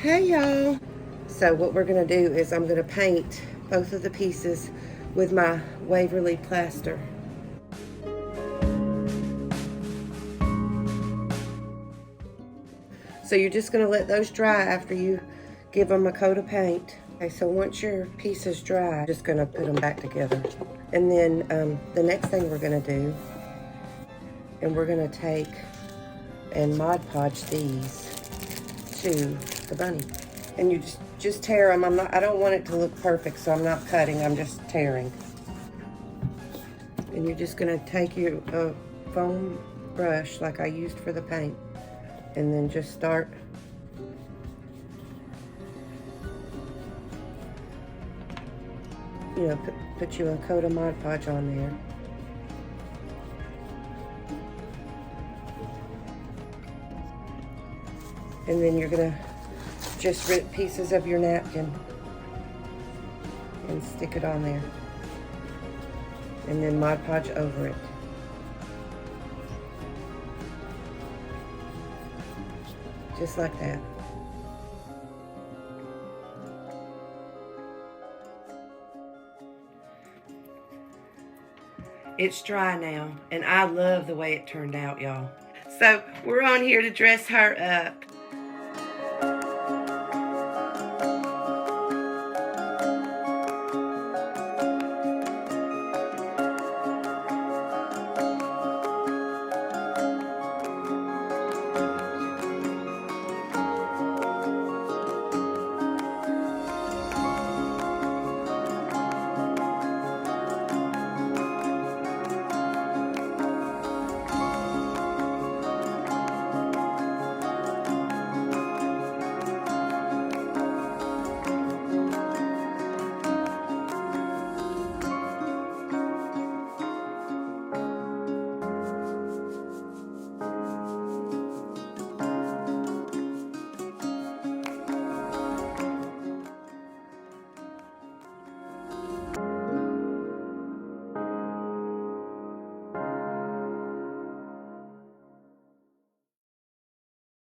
Hey y'all. So what we're gonna do is I'm gonna paint both of the pieces with my Waverly plaster. So you're just gonna let those dry after you give them a coat of paint. Okay, so once your piece is dry, just gonna put them back together. And then the next thing we're gonna do, and we're gonna take and Mod Podge these to the bunny. And you just tear them. I don't want it to look perfect, so I'm not cutting, I'm just tearing. And you're just gonna take your foam brush like I used for the paint, and then just start put you a coat of Mod Podge on there. And then you're gonna just rip pieces of your napkin and stick it on there. And then Mod Podge over it. Just like that. It's dry now, and I love the way it turned out, y'all. So we're on here to dress her up.